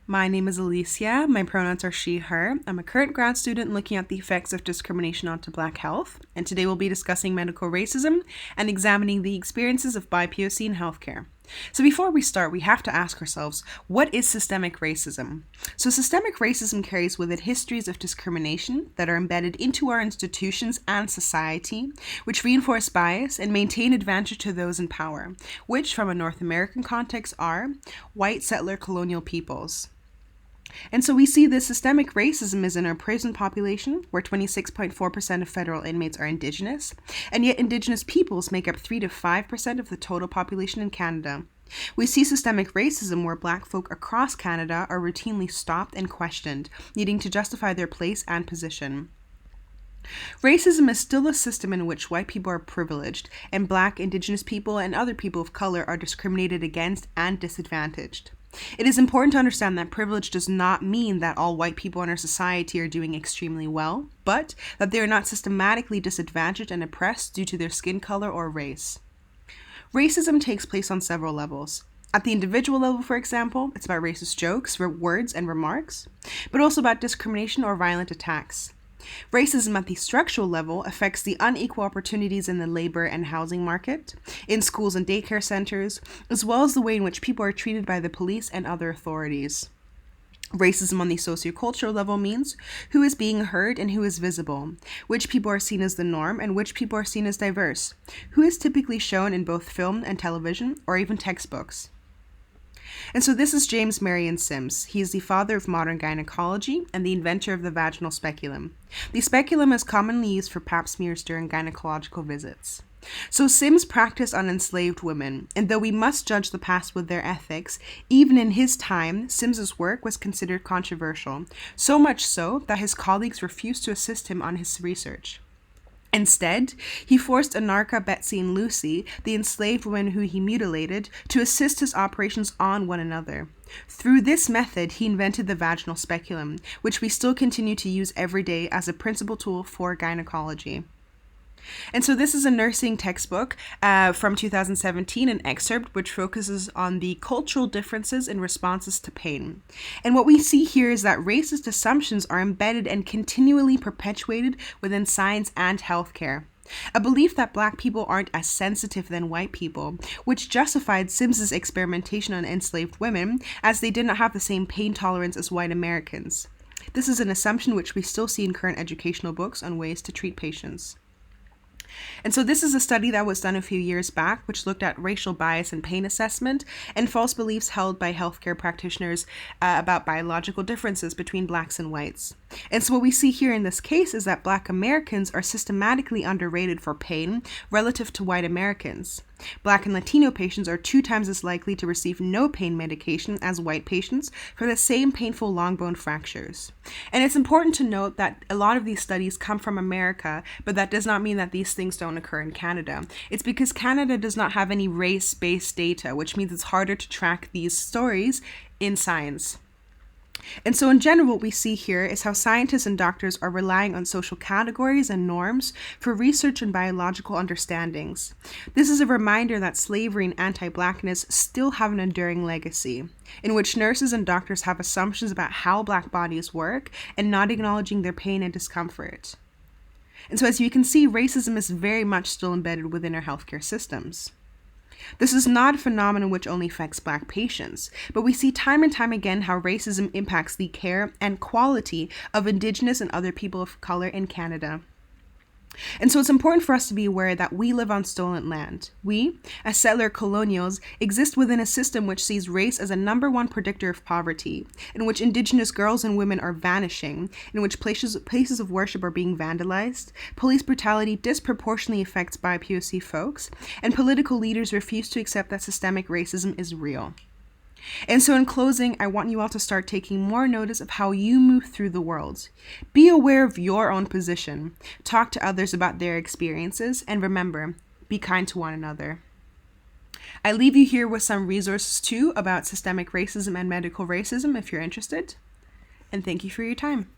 My name is Alicia. My pronouns are she, her. I'm a current grad student looking at the effects of discrimination onto Black health, and today we'll be discussing medical racism and examining the experiences of BIPOC in healthcare. So before we start, we have to ask ourselves, what is systemic racism? So systemic racism carries with it histories of discrimination that are embedded into our institutions and society, which reinforce bias and maintain advantage to those in power, which from a North American context are white settler colonial peoples. And so we see this systemic racism is in our prison population, where 26.4% of federal inmates are Indigenous, and yet Indigenous peoples make up 3 to 5% of the total population in Canada. We see systemic racism where Black folk across Canada are routinely stopped and questioned, needing to justify their place and position. Racism is still a system in which white people are privileged, and Black, Indigenous people, and other people of color are discriminated against and disadvantaged. It is important to understand that privilege does not mean that all white people in our society are doing extremely well, but that they are not systematically disadvantaged and oppressed due to their skin color or race. Racism takes place on several levels. At the individual level, for example, it's about racist jokes, words, and remarks, but also about discrimination or violent attacks. Racism at the structural level affects the unequal opportunities in the labor and housing market, in schools and daycare centers, as well as the way in which people are treated by the police and other authorities. Racism on the sociocultural level means who is being heard and who is visible, which people are seen as the norm and which people are seen as diverse, who is typically shown in both film and television or even textbooks. And so this is James Marion Sims. He is the father of modern gynecology and the inventor of the vaginal speculum. The speculum is commonly used for pap smears during gynecological visits. So Sims practiced on enslaved women, and though we must judge the past with their ethics, even in his time, Sims's work was considered controversial, so much so that his colleagues refused to assist him on his research. Instead, he forced Anarcha, Betsy, and Lucy, the enslaved women who he mutilated, to assist his operations on one another. Through this method, he invented the vaginal speculum, which we still continue to use every day as a principal tool for gynecology. And so this is a nursing textbook from 2017, an excerpt which focuses on the cultural differences in responses to pain. And what we see here is that racist assumptions are embedded and continually perpetuated within science and healthcare. A belief that Black people aren't as sensitive than white people, which justified Sims's experimentation on enslaved women, as they did not have the same pain tolerance as white Americans. This is an assumption which we still see in current educational books on ways to treat patients. And so this is a study that was done a few years back, which looked at racial bias and pain assessment and false beliefs held by healthcare practitioners about biological differences between Blacks and whites. And so what we see here in this case is that Black Americans are systematically underrated for pain relative to white Americans. Black and Latino patients are 2 times as likely to receive no pain medication as white patients for the same painful long bone fractures. And it's important to note that a lot of these studies come from America, but that does not mean that these things don't occur in Canada. It's because Canada does not have any race-based data, which means it's harder to track these stories in science. And so in general, what we see here is how scientists and doctors are relying on social categories and norms for research and biological understandings. This is a reminder that slavery and anti-Blackness still have an enduring legacy, in which nurses and doctors have assumptions about how Black bodies work and not acknowledging their pain and discomfort. And so as you can see, racism is very much still embedded within our healthcare systems. This is not a phenomenon which only affects Black patients, but we see time and time again how racism impacts the care and quality of Indigenous and other people of color in Canada. And so it's important for us to be aware that we live on stolen land. We, as settler colonials, exist within a system which sees race as a number one predictor of poverty, in which Indigenous girls and women are vanishing, in which places of worship are being vandalized, police brutality disproportionately affects BIPOC folks, and political leaders refuse to accept that systemic racism is real. And so in closing, I want you all to start taking more notice of how you move through the world. Be aware of your own position. Talk to others about their experiences. And remember, be kind to one another. I leave you here with some resources too about systemic racism and medical racism if you're interested. And thank you for your time.